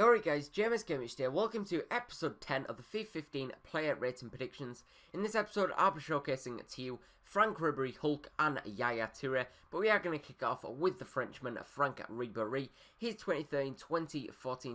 Alright guys, James Gamage here. Welcome to episode 10 of the FIFA 15 player rating predictions. In this episode, I'll be showcasing to you Franck Ribéry, Hulk and Yaya Touré, but we are going to kick off with the Frenchman Franck Ribéry. His 2013-2014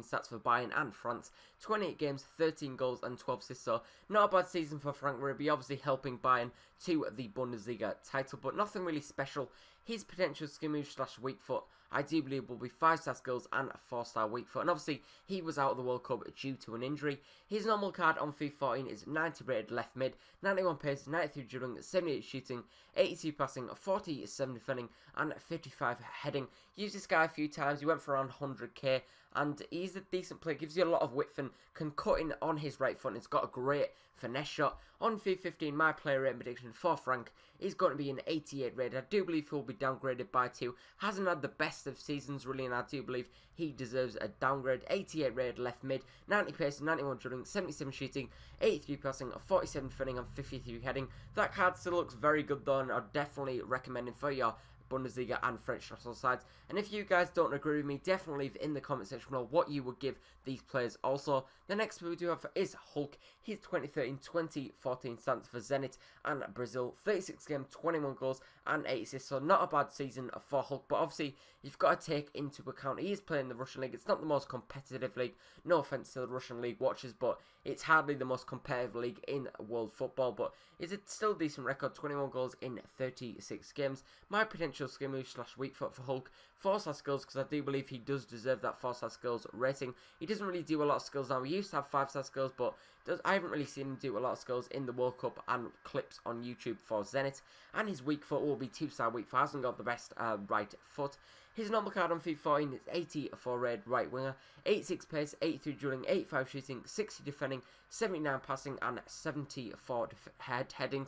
stats for Bayern and France: 28 games, 13 goals and 12 assists, so not a bad season for Franck Ribéry, obviously helping Bayern to the Bundesliga title, but nothing really special. His potential skill move / weak foot, I do believe, will be 5-star skills and 4-star weak foot, and obviously he was out of the World Cup due to an injury. His normal card on FIFA 14 is 90 rated left mid, 91 pace, 93 dribbling, 78 shooting, 82 passing, 47 defending and 55 heading. Used this guy a few times, he went for around 100k, and he's a decent player, gives you a lot of width and can cut in on his right foot, and he's got a great finesse shot. On FIFA 15, my player rating prediction for Franck is going to be an 88 rated. I do believe he'll be downgraded by 2. Hasn't had the best of seasons really, and I do believe he deserves a downgrade. 88 rated left mid, 90 pace, 91 dribbling, 77 shooting, 83 passing, 47 defending and 53 heading. That card still looks very good though, and I'd definitely recommend him for your Bundesliga and French national sides. And if you guys don't agree with me, definitely leave in the comment section below what you would give these players. Also, the next player we do have is Hulk. His 2013-2014 stats for Zenit and Brazil: 36 games, 21 goals and 8 assists, so not a bad season for Hulk, but obviously you've got to take into account he is playing the Russian league. It's not the most competitive league, no offense to the Russian league watchers, but it's hardly the most competitive league in world football, but it's still a decent record: 21 goals in 36 games. My potential skill move / weak foot for Hulk: 4-star skills, because I do believe he does deserve that 4-star skills rating. He doesn't really do a lot of skills now. We used to have 5-star skills, but I haven't really seen him do a lot of skills in the World Cup and clips on YouTube for Zenit. And his weak foot will be 2-star weak foot. Hasn't got the best right foot. His normal card on FIFA 14 is 84 red right winger, 86 pace, 83 dribbling, 85 shooting, 60 defending, 79 passing and 74 heading.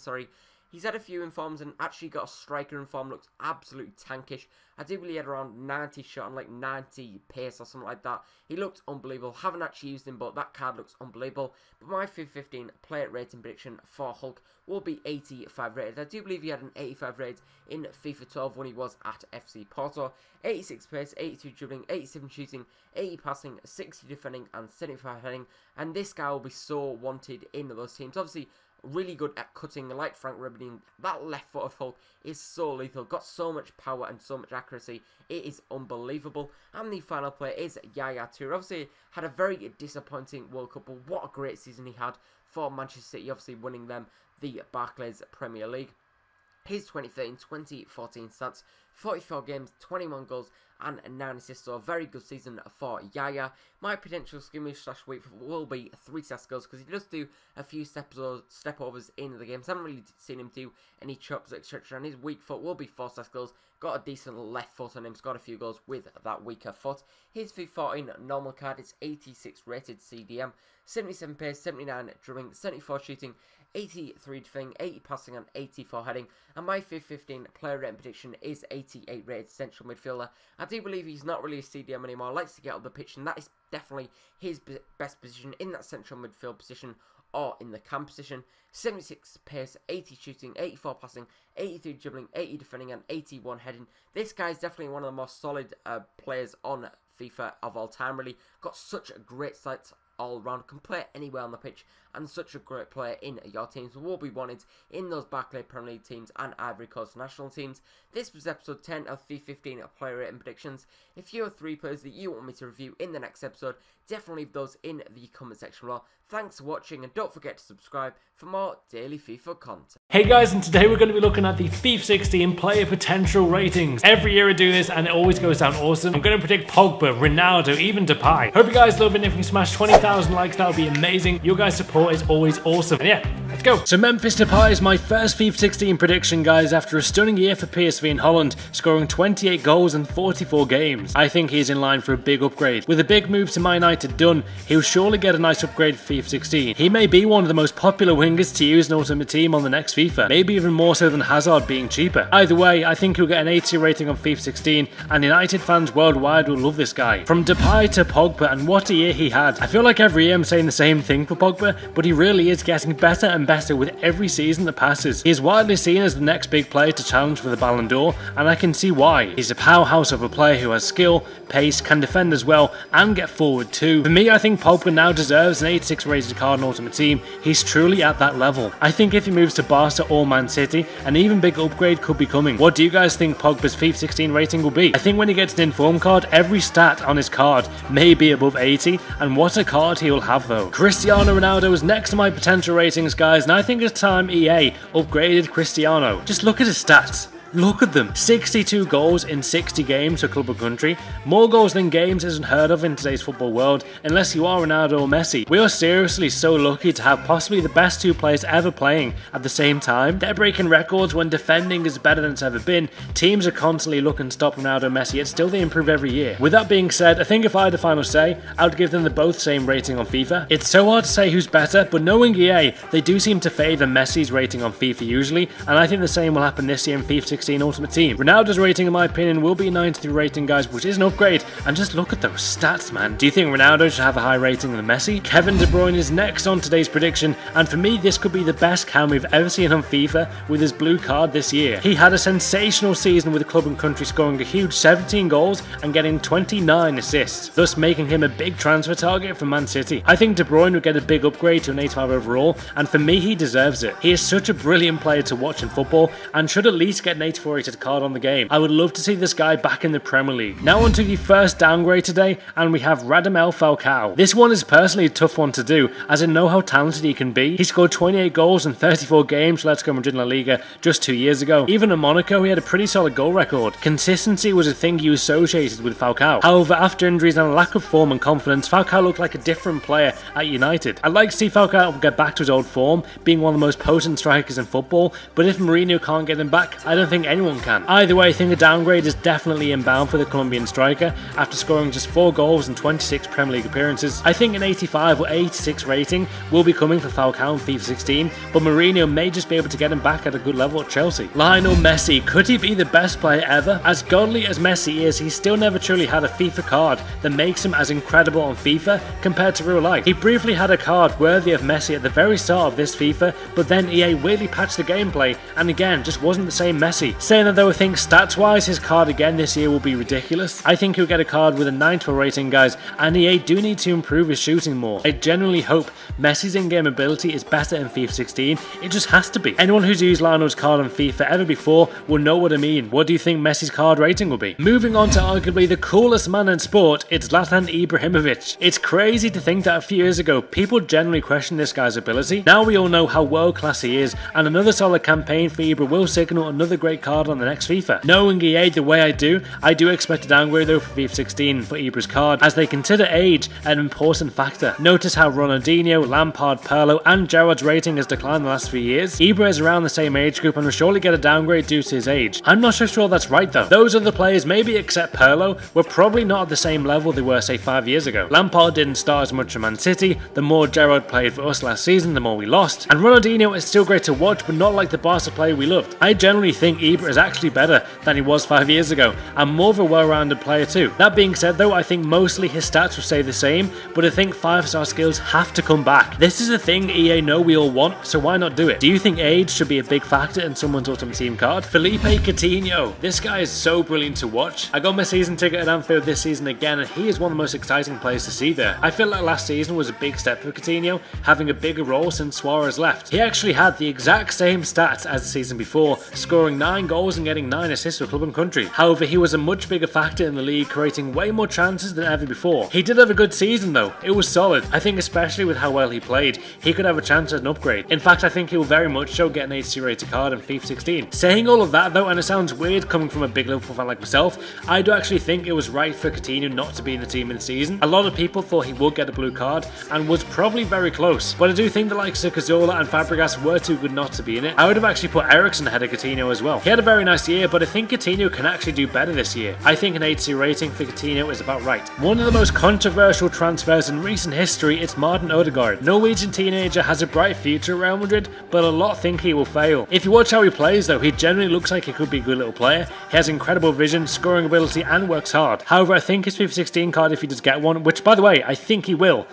He's had a few informs and actually got a striker inform, looks absolutely tankish. I do believe he had around 90 shot and like 90 pace or something like that. He looked unbelievable. Haven't actually used him, but that card looks unbelievable. But my FIFA 15 player rating prediction for Hulk will be 85 rated. I do believe he had an 85 rated in FIFA 12 when he was at FC Porto. 86 pace, 82 dribbling, 87 shooting, 80 passing, 60 defending and 75 heading. And this guy will be so wanted in those teams. Obviously, really good at cutting, like Franck Ribéry. That left foot of Hulk is so lethal, got so much power and so much accuracy, it is unbelievable. And the final player is Yaya Touré. Obviously had a very disappointing World Cup, but what a great season he had for Manchester City, obviously winning them the Barclays Premier League. His 2013-2014 stats: 44 games, 21 goals and 9 assists, so a very good season for Yaya. My potential skill move / weak foot will be 3-star skills, because he does do a few step overs in the games. I haven't really seen him do any chops, etc. And his weak foot will be 4-star skills. Got a decent left foot on him, scored a few goals with that weaker foot. His FIFA 14 normal card is 86 rated CDM, 77 pace, 79 dribbling, 74 shooting, 83 defending, 80 passing and 84 heading. And my FIFA 15 player rating prediction is 88 rated central midfielder. I do believe he's not really a CDM anymore, likes to get up the pitch, and that is definitely his best position, in that central midfield position or in the cam position. 76 pace, 80 shooting, 84 passing, 83 dribbling, 80 defending and 81 heading. This guy is definitely one of the most solid players on FIFA of all time, really. Got such great stats all round, can play anywhere on the pitch, and such a great player in your teams, will be wanted in those Barclays Premier League teams and Ivory Coast national teams. This was episode 10 of FIFA 15 player rating predictions. If you have 3 players that you want me to review in the next episode, definitely leave those in the comment section below. Thanks for watching, and don't forget to subscribe for more daily FIFA content. Hey guys, and today we're going to be looking at the FIFA 16 player potential ratings. Every year I do this and it always goes down awesome. I'm going to predict Pogba, Ronaldo, even Depay. Hope you guys love it, and if we can smash 20,000 likes, that would be amazing. Your guys' support is always awesome. And yeah, let's go. So Memphis Depay is my first FIFA 16 prediction, guys, after a stunning year for PSV in Holland, scoring 28 goals in 44 games. I think he's in line for a big upgrade. With a big move to Man United done, he'll surely get a nice upgrade for FIFA 16. He may be one of the most popular wingers to use an Ultimate Team on the next FIFA, maybe even more so than Hazard being cheaper. Either way, I think he'll get an 80 rating on FIFA 16, and United fans worldwide will love this guy. From Depay to Pogba, and what a year he had. I feel like like every year I'm saying the same thing for Pogba, but he really is getting better and better with every season that passes. He is widely seen as the next big player to challenge for the Ballon d'Or, and I can see why. He's a powerhouse of a player who has skill, pace, can defend as well, and get forward too. For me, I think Pogba now deserves an 86 rated card in Ultimate Team. He's truly at that level. I think if he moves to Barca or Man City, an even big upgrade could be coming. What do you guys think Pogba's FIFA 16 rating will be? I think when he gets an informed card, every stat on his card may be above 80, and what a card he will have though. Cristiano Ronaldo is next to my potential ratings, guys, and I think it's time EA upgraded Cristiano. Just look at his stats. Look at them. 62 goals in 60 games for club or country. More goals than games isn't heard of in today's football world, unless you are Ronaldo or Messi. We are seriously so lucky to have possibly the best two players ever playing at the same time. They're breaking records when defending is better than it's ever been. Teams are constantly looking to stop Ronaldo and Messi, yet still they improve every year. With that being said, I think if I had the final say, I would give them the both same rating on FIFA. It's so hard to say who's better, but knowing EA, they do seem to favour Messi's rating on FIFA usually, and I think the same will happen this year in FIFA 16 Ultimate Team. Ronaldo's rating in my opinion will be 93 rating, guys, which is an upgrade, and just look at those stats, man. Do you think Ronaldo should have a high rating than Messi? Kevin De Bruyne is next on today's prediction, and for me this could be the best cam we've ever seen on FIFA with his blue card this year. He had a sensational season with the club and country, scoring a huge 17 goals and getting 29 assists, thus making him a big transfer target for Man City. I think De Bruyne would get a big upgrade to an 85 overall, and for me he deserves it. He is such a brilliant player to watch in football and should at least get an 84 rated card on the game. I would love to see this guy back in the Premier League. Now on to the first downgrade today, and we have Radamel Falcao. This one is personally a tough one to do, as I know how talented he can be. He scored 28 goals in 34 games for Let's Go Madrid La Liga just 2 years ago. Even in Monaco he had a pretty solid goal record. Consistency was a thing you associated with Falcao. However, after injuries and a lack of form and confidence, Falcao looked like a different player at United. I'd like to see Falcao get back to his old form, being one of the most potent strikers in football, but if Mourinho can't get him back, I don't think anyone can. Either way, I think a downgrade is definitely inbound for the Colombian striker after scoring just 4 goals in 26 Premier League appearances. I think an 85 or 86 rating will be coming for Falcao in FIFA 16, but Mourinho may just be able to get him back at a good level at Chelsea. Lionel Messi, could he be the best player ever? As godly as Messi is, he's still never truly had a FIFA card that makes him as incredible on FIFA compared to real life. He briefly had a card worthy of Messi at the very start of this FIFA, but then EA weirdly patched the gameplay and again just wasn't the same Messi. Saying that though, I think stats wise his card again this year will be ridiculous. I think he'll get a card with a 94 rating, guys, and EA do need to improve his shooting more. I genuinely hope Messi's in-game ability is better in FIFA 16, it just has to be. Anyone who's used Lionel's card on FIFA ever before will know what I mean. What do you think Messi's card rating will be? Moving on to arguably the coolest man in sport, it's Zlatan Ibrahimovic. It's crazy to think that a few years ago people generally questioned this guy's ability. Now we all know how world class he is, and another solid campaign for Ibra will signal another great card on the next FIFA. Knowing EA the way I do expect a downgrade though for FIFA 16 for Ibra's card, as they consider age an important factor. Notice how Ronaldinho, Lampard, Pirlo and Gerrard's rating has declined the last few years. Ibra is around the same age group and will surely get a downgrade due to his age. I'm not so sure that's right though. Those other players, maybe except Pirlo, were probably not at the same level they were say 5 years ago. Lampard didn't start as much for Man City, the more Gerrard played for us last season the more we lost, and Ronaldinho is still great to watch but not like the Barca player we loved. I generally think Ibra is actually better than he was 5 years ago, and more of a well-rounded player too. That being said though, I think mostly his stats will stay the same, but I think 5-star skills have to come back. This is a thing EA know we all want, so why not do it? Do you think age should be a big factor in someone's Ultimate Team card? Felipe Coutinho, this guy is so brilliant to watch. I got my season ticket at Anfield this season again, and he is one of the most exciting players to see there. I feel like last season was a big step for Coutinho, having a bigger role since Suarez left. He actually had the exact same stats as the season before, scoring 9 goals and getting 9 assists for club and country. However, he was a much bigger factor in the league, creating way more chances than ever before. He did have a good season though, it was solid. I think especially with how well he played, he could have a chance at an upgrade. In fact, I think he will very much so get an 82 rated card in FIFA 16. Saying all of that though, and it sounds weird coming from a big Liverpool fan like myself, I do actually think it was right for Coutinho not to be in the team in the season. A lot of people thought he would get a blue card, and was probably very close, but I do think the likes of Cazorla and Fabregas were too good not to be in it. I would have actually put Eriksen ahead of Coutinho as well. He had a very nice year, but I think Coutinho can actually do better this year. I think an 80 rating for Coutinho is about right. One of the most controversial transfers in recent history is Martin Odegaard. Norwegian teenager has a bright future at Real Madrid, but a lot think he will fail. If you watch how he plays though, he generally looks like he could be a good little player. He has incredible vision, scoring ability and works hard. However, I think his FIFA 16 card, if he does get one, which by the way, I think he will.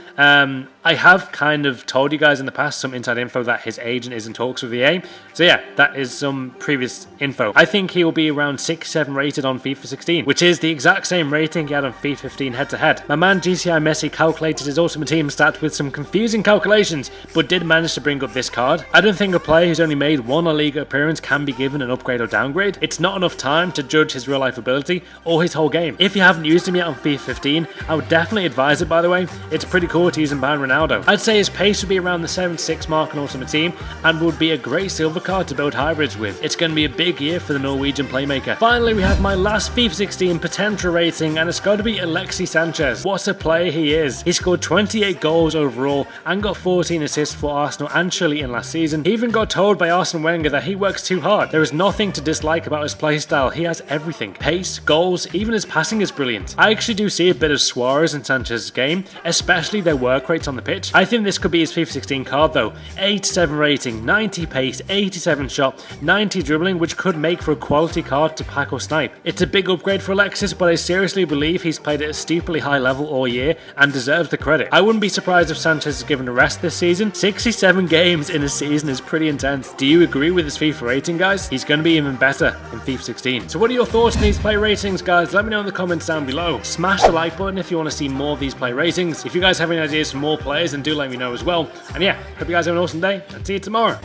I have kind of told you guys in the past some inside info that his agent is in talks with EA. So yeah, that is some previous info. I think he will be around 6-7 rated on FIFA 16, which is the exact same rating he had on FIFA 15 head to head. My man GCI Messi calculated his Ultimate Team stat with some confusing calculations, but did manage to bring up this card. I don't think a player who's only made one La Liga appearance can be given an upgrade or downgrade. It's not enough time to judge his real life ability or his whole game. If you haven't used him yet on FIFA 15, I would definitely advise it by the way. It's pretty cool to use him behind Ronaldo. I'd say his pace would be around the 76 mark in Ultimate Team and would be a great silver card to build hybrids with. It's going to be a big year for the Norwegian playmaker. Finally, we have my last FIFA 16 potential rating, and it's got to be Alexis Sanchez. What a player he is. He scored 28 goals overall and got 14 assists for Arsenal and Chile in last season. He even got told by Arsene Wenger that he works too hard. There is nothing to dislike about his playstyle. He has everything. Pace, goals, even his passing is brilliant. I actually do see a bit of Suarez in Sanchez's game, especially their work rates on the pitch. I think this could be his FIFA 16 card though. 87 rating, 90 pace, 87 shot, 90 dribbling, which could make for a quality card to pack or snipe. It's a big upgrade for Alexis, but I seriously believe he's played at a stupidly high level all year and deserves the credit. I wouldn't be surprised if Sanchez is given a rest this season. 67 games in a season is pretty intense. Do you agree with his FIFA rating, guys? He's going to be even better in FIFA 16. So what are your thoughts on these play ratings, guys? Let me know in the comments down below. Smash the like button if you want to see more of these play ratings. If you guys have any ideas for more players, then do let me know as well. And yeah, hope you guys have an awesome day and see you tomorrow.